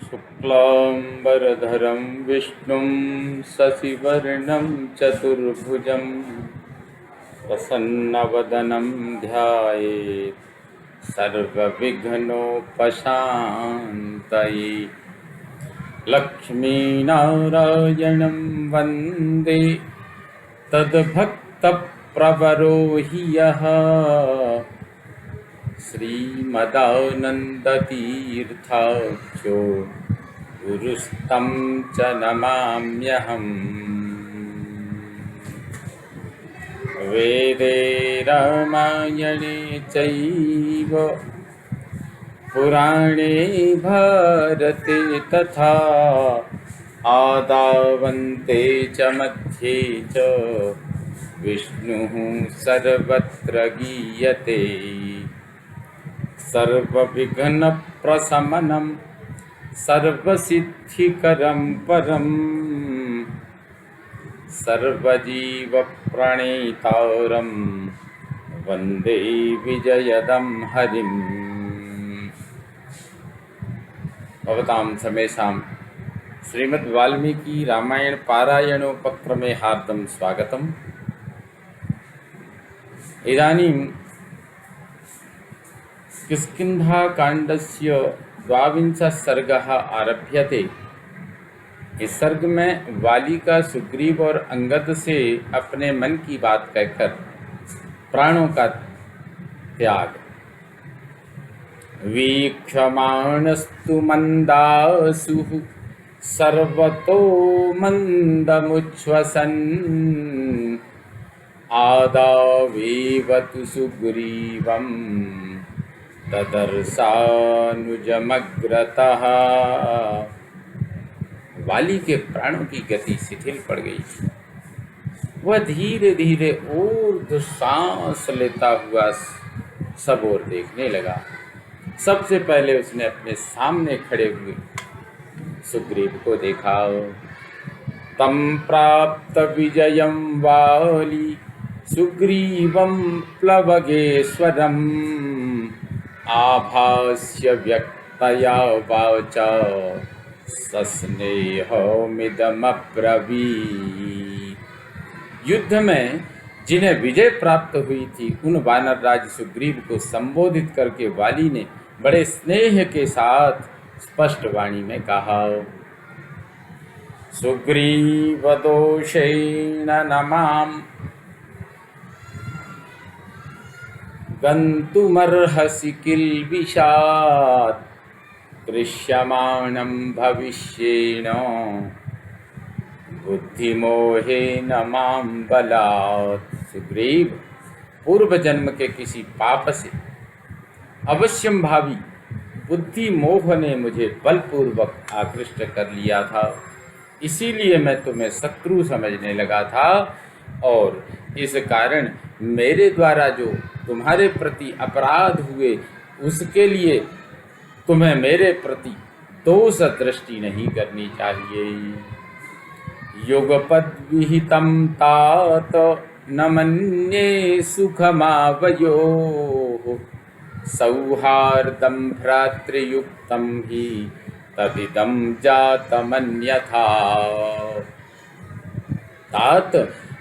शुक्लांबरधरं विष्णुं शशिवर्णं चतुर्भुजं प्रसन्नवदनं ध्यायेत् सर्वविघ्नोपशान्तये। लक्ष्मीनारायणं वन्दे तद्भक्तप्रवरो हि यः श्रीमदानन्दतीर्थाख्यो गुरुस्तं च नमाम्यहम्। वेदे रामायणे चैव पुराणे भारते तथा आदावन्ते च मध्ये च विष्णुः सर्वत्र गीयते। सर्वविघ्नप्रशमनं सर्वसिद्धिकरं परं सर्वजीवप्रणेतारं वन्दे विजयदं हरिम्। भवतां समेषां श्रीमद् वाल्मीकि रामायण पारायणोपक्रमे हार्दं स्वागतम्। इदानीं किष्किन्धाकाण्डस्य 22वां सर्गः आरभ्यते। इस सर्ग में वाली का सुग्रीव और अंगद से अपने मन की बात कहकर प्राणों का त्याग। वीक्षमाणस्तु मंदासुः सर्वतो मंदमुच्छ्वसन् आदावेवतु सुग्रीवम् तदर्शानुजमग्रतः। वाली के प्राणों की गति शिथिल पड़ गई। वह धीरे धीरे ऊर्ध्व सांस लेता हुआ सब ओर देखने लगा। सबसे पहले उसने अपने सामने खड़े हुए सुग्रीव को देखा। तम प्राप्त विजयं वाली सुग्रीवं प्लवगेश्वरम् आभास्य व्यक्तया वाचा सस्नेहमिदमब्रवीत्। युद्ध में जिन्हें विजय प्राप्त हुई थी उन वानरराज सुग्रीव को संबोधित करके वाली ने बड़े स्नेह के साथ स्पष्ट वाणी में कहा। सुग्रीव दोषेण नमाम गन्तुमर्हसि किल्बिषात् कृष्यमाणं भविष्येण बुद्धिमोहेन मां बलात्। सुग्रीव, पूर्व जन्म के किसी पाप से अवश्यम भावी बुद्धि मोह ने मुझे बलपूर्वक आकृष्ट कर लिया था, इसीलिए मैं तुम्हें शत्रु समझने लगा था और इस कारण मेरे द्वारा जो तुम्हारे प्रति अपराध हुए उसके लिए तुम्हें मेरे प्रति दोष दृष्टि नहीं करनी चाहिए। युगपद विहितं तात न मन्ये सुखमावयोः सौहार्दं भ्रातृयुक्तं हि तदिदं जातमन्यथा। तात,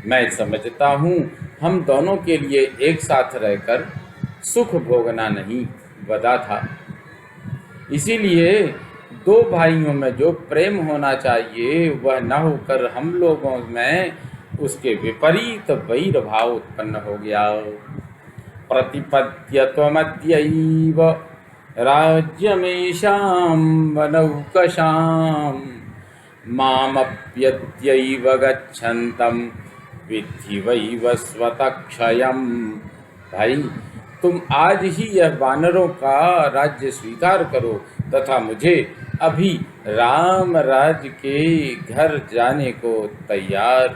मैं समझता हूँ हम दोनों के लिए एक साथ रहकर सुख भोगना नहीं बदा था। इसीलिए दो भाइयों में जो प्रेम होना चाहिए वह न होकर हम लोगों में उसके विपरीत वैर भाव उत्पन्न हो गया। प्रतिपद्य त्वमद्यैव राज्यमेषां वनौकशां मामप्यद्यैव गच्छन्तं विद्धि वैव स्वतक्षयम्। भाई, तुम आज ही यह वानरों का राज्य स्वीकार करो तथा मुझे अभी राम राज्य के घर जाने को तैयार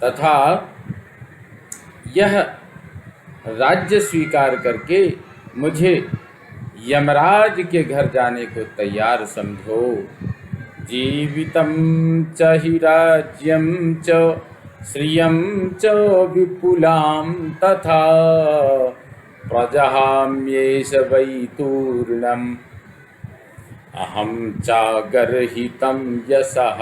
तथा यह राज्य स्वीकार करके मुझे यमराज के घर जाने को तैयार समझो। जीवितं च हि राज्यं च श्रियं च विपुलां तथा प्रजहाम्येष वैतूर्णम् अहं चागर्हितं यशः।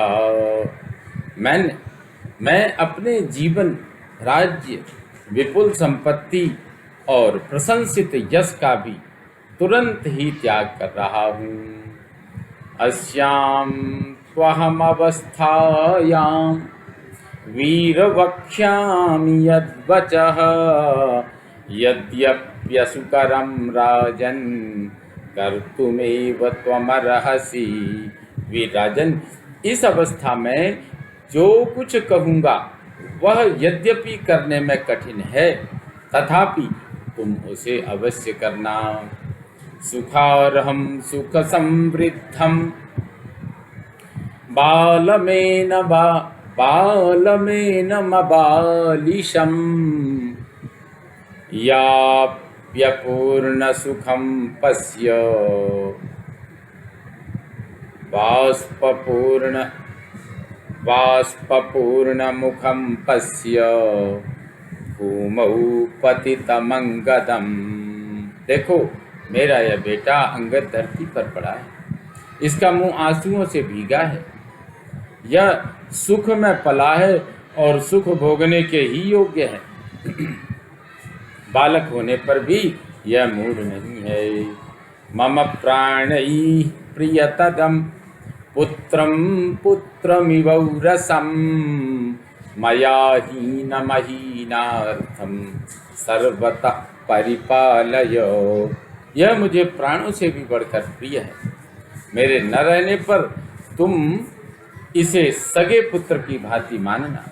मैं अपने जीवन, राज्य, विपुल संपत्ति और प्रशंसित यश का भी तुरंत ही त्याग कर रहा हूँ। अस्यां त्वहमवस्थायां वीरवक्ष्यामि यद्वचः यद्यप्यसुकरं राजन् कर्तुमेव त्वमर्हसि। विराजन, इस अवस्था में जो कुछ कहूँगा वह यद्यपि करने में कठिन है, तथापि तुम उसे अवश्य करना। सुखार्हं सुख समृद्धं बालमेनमबालिशम् याप्यपूर्णसुखं पश्य बाष्पपूर्णमुखं पश्य भूमौ पतितमंगदम्। देखो, मेरा यह बेटा अंगद धरती पर पड़ा है, इसका मुंह आंसुओं से भीगा है। यह सुख में पला है और सुख भोगने के ही योग्य है। बालक होने पर भी यह मूढ़ नहीं है। मम प्राणैः प्रियतरं पुत्रमिवौरसं मया हीनमहीनार्थं सर्वतः परिपालय। यह मुझे प्राणों से भी बढ़कर प्रिय है। मेरे न रहने पर तुम इसे सगे पुत्र की भांति मानना।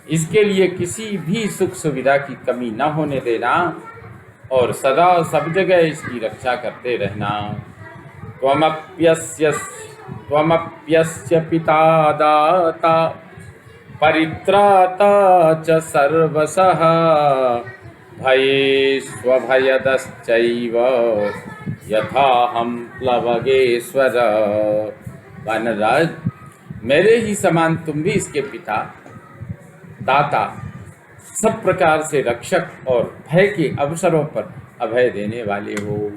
इसके लिए किसी भी सुख सुविधा की कमी न होने देना और सदा सब जगह इसकी रक्षा करते रहना। त्वमप्यस्य पिता दाता परित्राता च सर्वशः भयेष्वभयदश्चैव यथाहं प्लवगेश्वर। वानरराज, मेरे ही समान तुम भी इसके पिता, दाता, सब प्रकार से रक्षक और भय के अवसरों पर अभय देने वाले हो।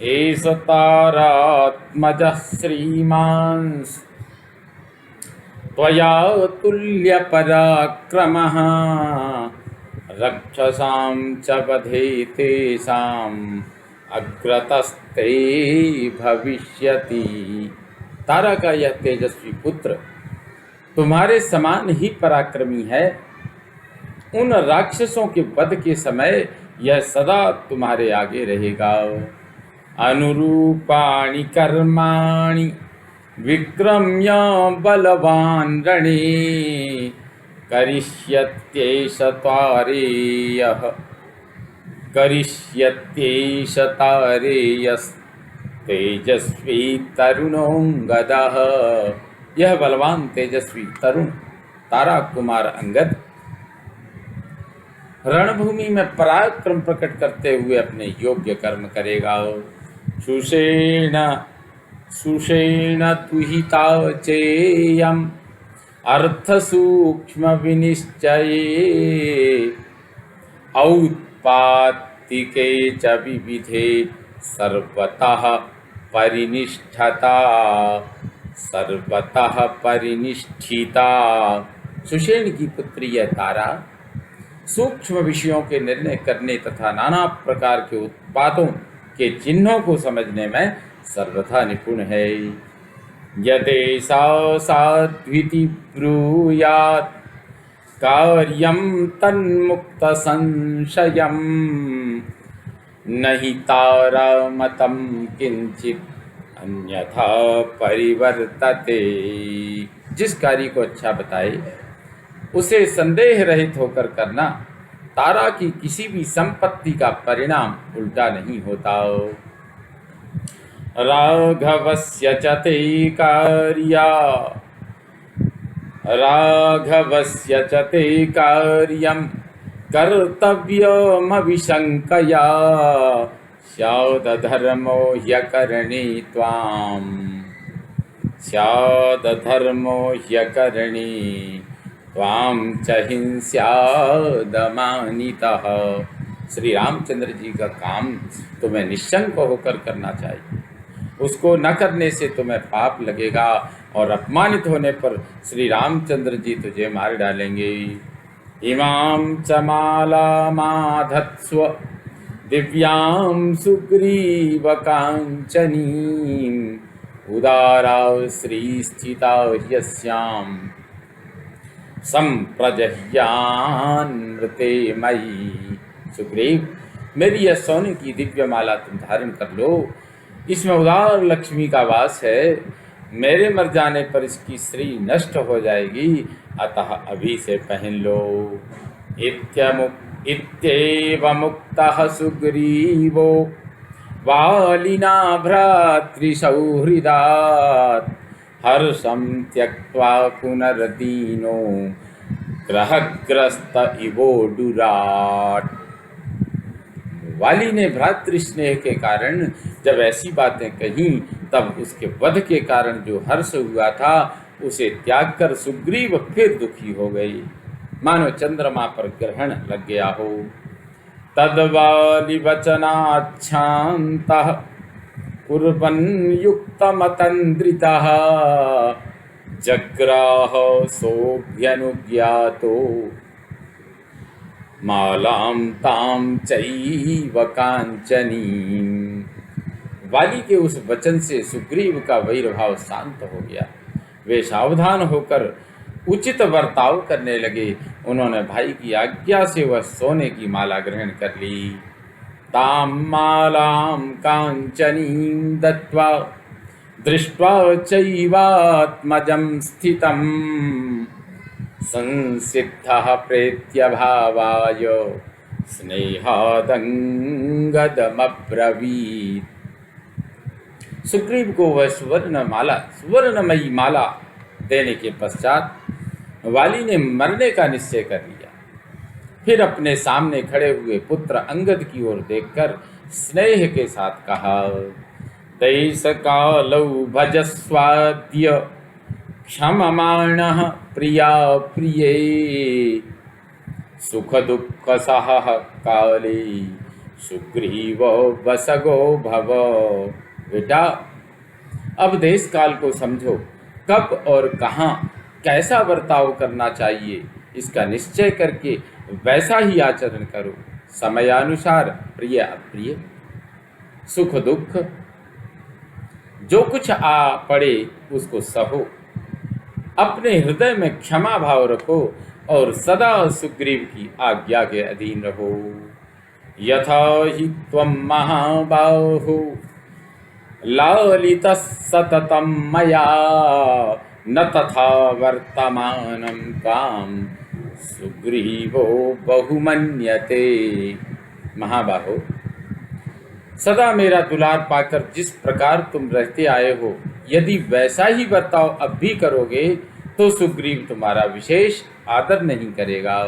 एष तारात्मजः श्रीमांस त्वया तुल्य पराक्रमः रक्षसां च वधे तेषां अग्रतस्ते भविष्यति। तारा का यह तेजस्वी पुत्र तुम्हारे समान ही पराक्रमी है। उन राक्षसों के वध के समय यह सदा तुम्हारे आगे रहेगा। अनुरूपाणि कर्माणि विक्रम्य बलवान् रणे करिष्यत्येष तारेयस्तेजस्वी तरुणोऽंगदः। यह बलवान तेजस्वी तरुण तारा कुमार अंगद रणभूमि में पराक्रम प्रकट करते हुए अपने योग्य कर्म करेगा। सुषेण तुहिता चेयम् अर्थसूक्ष्म विनिश्चये औत्पातिके च विविधे सर्वतः परिनिष्ठिता। सुषेण की पुत्री यह तारा सूक्ष्म विषयों के निर्णय करने तथा नाना प्रकार के उत्पातों के चिन्हों को समझने में सर्वथा निपुण है। यदेषा साध्विति ब्रूयात् कार्यं तन्मुक्त संशयम् नहि तारामतं किंचित अन्यथा परिवर्तते। जिस कार्य को अच्छा बताए उसे संदेह रहित होकर करना। तारा की किसी भी संपत्ति का परिणाम उल्टा नहीं होता। राघवस्य च ते कार्यं कर्तव्यमविशङ्कया स्यादधर्मो ह्यकरणे त्वां च हिंस्यादमानितः। श्री रामचंद्र जी का काम तुम्हें निश्चंक होकर करना चाहिए, उसको न करने से तुम्हें पाप लगेगा और अपमानित होने पर श्री रामचंद्र जी तुझे मार डालेंगे। इमां च मालामाधत्स्व दिव्यां सुग्रीव कांचनीं उदारा श्रीस्थिता ह्यस्यां संप्रजह्यान्मृते मयि। सुग्रीव, मेरी यह सोने की दिव्य माला तुम धारण कर लो, इसमें उदार लक्ष्मी का वास है। मेरे मर जाने पर इसकी श्री नष्ट हो जाएगी, अतः अभी से पहन लो। इत्येवमुक्तः सुग्रीवो वालिना भ्रातृसौहृदात् हर्षं त्यक्त्वा पुनर्दीनो ग्रहग्रस्त इवोडुराट। वाली ने भ्रातृ स्नेह के कारण जब ऐसी बातें कहीं, तब उसके वध के कारण जो हर्ष हुआ था उसे त्याग कर सुग्रीव फिर दुखी हो गई, मानो चंद्रमा पर ग्रहण लग गया हो। तद्वाली वचनाच्छान्तः कुर्वन् युक्तमतन्द्रितः जग्राह सोऽभ्यनुज्ञातो मालां तां चैव कांचनीं। वाली के उस वचन से सुग्रीव का वैरभाव शांत हो गया। वे सावधान होकर उचित बर्ताव करने लगे। उन्होंने भाई की आज्ञा से वह सोने की माला ग्रहण कर ली। तां मालां कांचनीं दत्त्वा दृष्ट्वा चैवात्मजं स्थितं संसिद्धः प्रेत्यभावाय स्नेहादंगदमब्रवीत्। सुग्रीव को वह सुवर्णमयी माला देने के पश्चात वाली ने मरने का निश्चय कर लिया। फिर अपने सामने खड़े हुए पुत्र अंगद की ओर देखकर स्नेह के साथ कहा, तैस कालौ भजस्वाद्य क्षममाणः प्रिया प्रिये सुख दुख सह काले सुग्रीव वसगो भव। बेटा, अब देश काल को समझो, कब और कहाँ कैसा बर्ताव करना चाहिए इसका निश्चय करके वैसा ही आचरण करो। समयानुसार प्रिय अप्रिय, सुख दुख जो कुछ आ पड़े उसको सहो। अपने हृदय में क्षमा भाव रखो और सदा सुग्रीव की आज्ञा के अधीन रहो। यथा हि त्वं महाबाहो लालितः सततं मया न तथा वर्तमानं काम सुग्रीवो बहुमन्यते। महाबाहो, सदा मेरा दुलार पाकर जिस प्रकार तुम रहते आए हो, यदि वैसा ही बर्ताव अब भी करोगे तो सुग्रीव तुम्हारा विशेष आदर नहीं करेगा।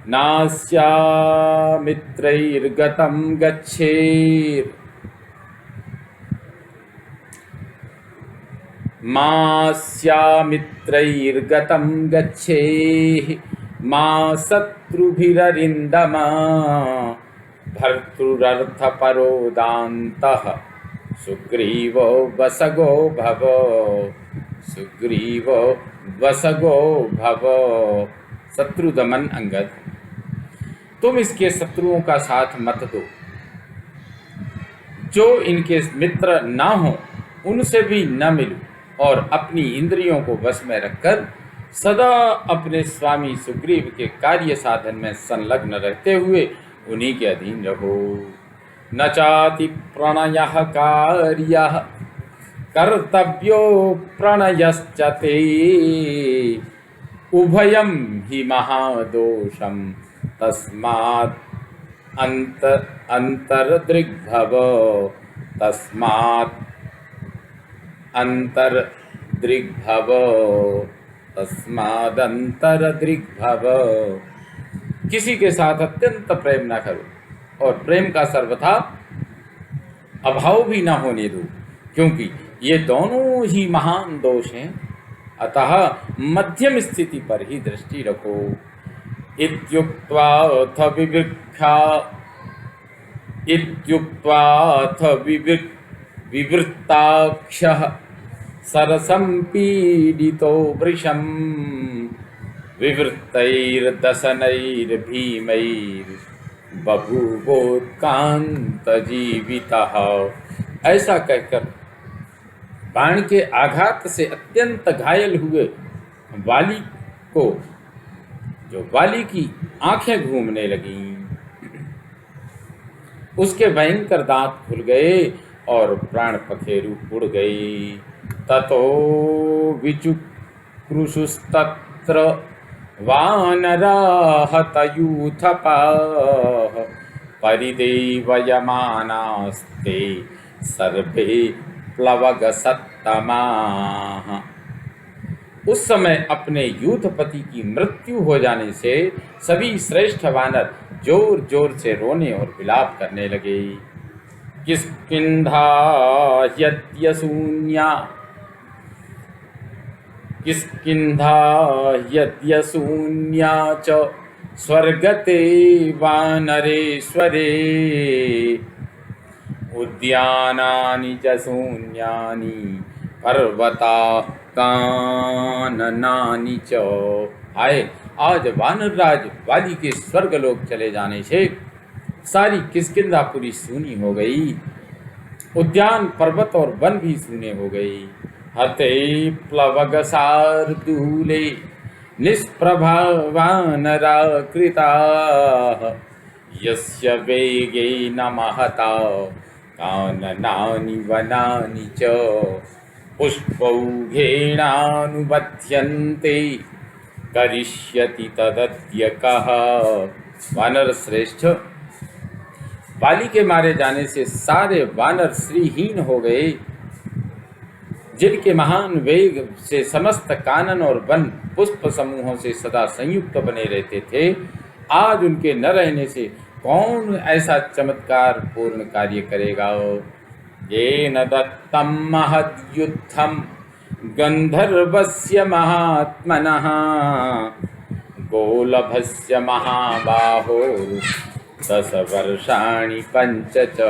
नास्यामित्रैर्गतं गच्छेत् मास्यामित्रैर्गतं गच्छेः मा शत्रुभिररिन्दम भर्तृरर्थपरो दान्तः सुग्रीवो वसगो भव। सुग्रीवो वसगो भव। शत्रु दमन अंगद, तुम इसके शत्रुओं का साथ मत दो। जो इनके मित्र ना हो उनसे भी न मिलो और अपनी इंद्रियों को वश में रखकर सदा अपने स्वामी सुग्रीव के कार्य साधन में संलग्न रहते हुए उन्हीं के अधीन रहो। न चाति प्रणयः कार्यः कर्तव्यो प्रणयश्च ते उभयं हि महादोषं तस्मात् अंतर्दृग्भव। तस्मात् अंतर्दृग्भव। तस्मादंतरदृग्भव। किसी के साथ अत्यंत प्रेम न करो और प्रेम का सर्वथा अभाव भी न होने दो, क्योंकि ये दोनों ही महान दोष हैं। अतः मध्यम स्थिति पर ही दृष्टि रखो। इत्युक्त्वाथ विवृत्ताक्षः सरसं पीडितो वृषं विवृतैर्दशनैर्भीमैर्बभूवोत्कान्तजीवितः। ऐसा कहकर बाण के आघात से अत्यंत घायल हुए वाली को, जो वाली की आंखें घूमने लगीं, उसके भयंकर दांत खुल गए और प्राण पखेरु उड़ गई। ततो विचुक्रुशुस्तत्र वानराः तयूथपाः परिदेवयमानास्ते सर्वे प्लवगसत्तमाः। उस समय अपने यूथपति की मृत्यु हो जाने से सभी श्रेष्ठ वानर जोर जोर से रोने और विलाप करने लगे। किष्किंधा यद्यसून्या च स्वर्गते वानरेश्वरे उद्यानानि च शून्यानि पर्वताः काननानि च। आए, आज वानरराज वाली के स्वर्गलोक चले जाने से सारी किष्किंधापुरी सूनी हो गई, उद्यान पर्वत और वन भी सूने हो गई। हते प्लवग शार्दूले निष्प्रभा वानराकृताः यस्य वेगेन महता काननानि वनानि च पुष्पौघेणानुबध्यन्ते करिष्यति तदद्य कः। वानर श्रेष्ठ, वाली के मारे जाने से सारे वानर श्रीहीन हो गए। जिनके महान वेग से समस्त कानन और वन पुष्प समूहों से सदा संयुक्त बने रहते थे, आज उनके न रहने से कौन ऐसा चमत्कार पूर्ण कार्य करेगा। येन दत्तं महद्युद्धं गंधर्वस्य महात्मनः गोलभस्य महाबाहो 10 वर्षाणि 5 च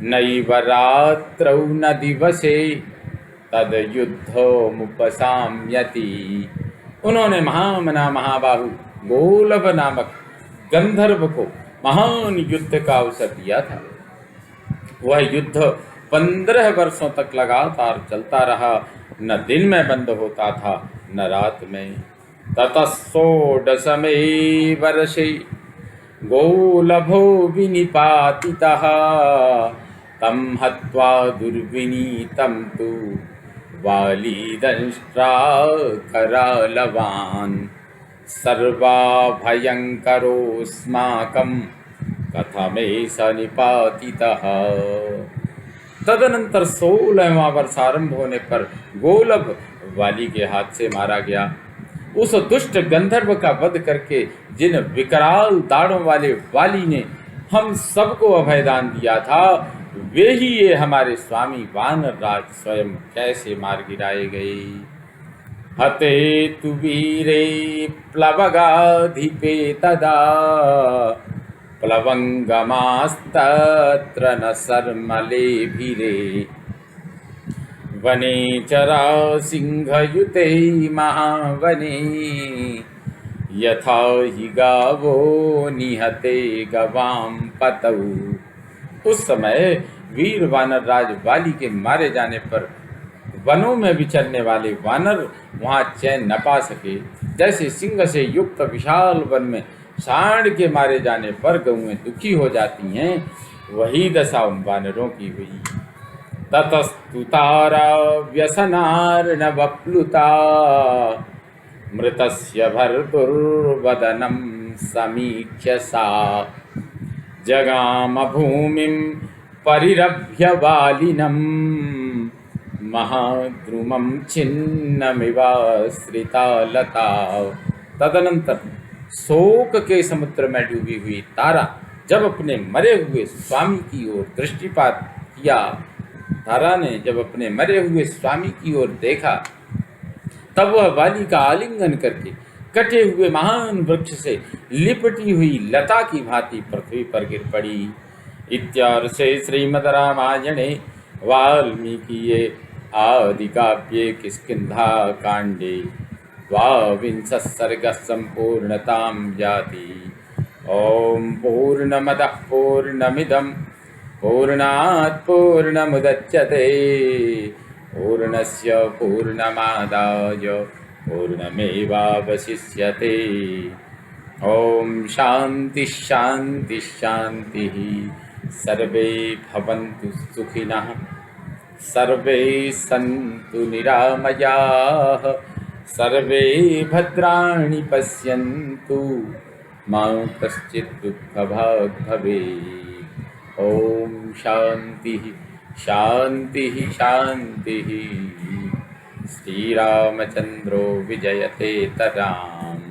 नैव रात्रौ न दिवसे तद युद्धमुपसाम्यति। उन्होंने महामना महाबाहु गोलभ नामक गंधर्व को महान युद्ध का अवसर दिया था। वह युद्ध 15 वर्षों तक लगातार चलता रहा, न दिन में बंद होता था न रात में। ततः वर्षे गोलभो विनिपातितः तं हत्वा दुर्विनीतं तु वाली दंष्ट्राकरालवान् सर्वा भयंकरोऽस्माकं कथमेष निपातितः। तदनंतर 16वां वर्ष आरंभ होने पर गोलभ वाली के हाथ से मारा गया। उस दुष्ट गंधर्व का वध करके जिन विकराल दाढ़ों वाले वाली ने हम सबको अभयदान दिया था, वे ही ये हमारे स्वामी वानरराज स्वयं कैसे मार गिराए गए। हते तु वीरे प्लवगाधिपे तदा प्लवंगमास्तत्र न सर्मलेभिरे वने चरा सिंहयुते महावने यथा हि गावो निहते गवाम पतौ। उस समय वीर वानर राज वाली के मारे जाने पर वनों में विचरने वाले वानर वहां चैन न पा सके। जैसे सिंह से युक्त विशाल वन में सांड के मारे जाने पर गौएं दुखी हो जाती हैं, वही दशा उन वानरों की हुई। ततस्तुतारा व्यसनार्णवप्लुता मृतस्य भर्तुर्वदनं समीक्ष्य सा जगाम भूमिं परिरभ्य वालिनं महाद्रुमं छिन्नमिवाश्रिता लता। तदनंतर शोक के समुद्र में डूबी हुई तारा जब अपने मरे हुए स्वामी की ओर दृष्टिपात किया, तारा ने जब अपने मरे हुए स्वामी की ओर देखा तब वह बाली का आलिंगन करके कटे हुए महान वृक्ष से लिपटी हुई लता की भांति पृथ्वी पर गिर पड़ी। इत्यार्षे श्रीमद् रामायणे वाल्मीकिये आदि काव्ये किष्किन्धाकाण्डे द्वाविंशः सर्गः सम्पूर्णतां याति। ॐ पूर्णमदः पूर्णमिदं पूर्णात् पूर्णमुदच्यते पूर्णस्य पूर्णमादाय पूर्णमेवावशिष्यते। ॐ शान्ति शान्ति शान्तिः। सर्वे भवन्तु सुखिनः, सर्वे सन्तु निरामयाः, सर्वे भद्राणि पश्यन्तु, मा कश्चित् दुःखभाग् भवेत्। ॐ शान्तिः शान्तिः शान्तिः। श्रीरामचन्द्रो विजयते तराम्।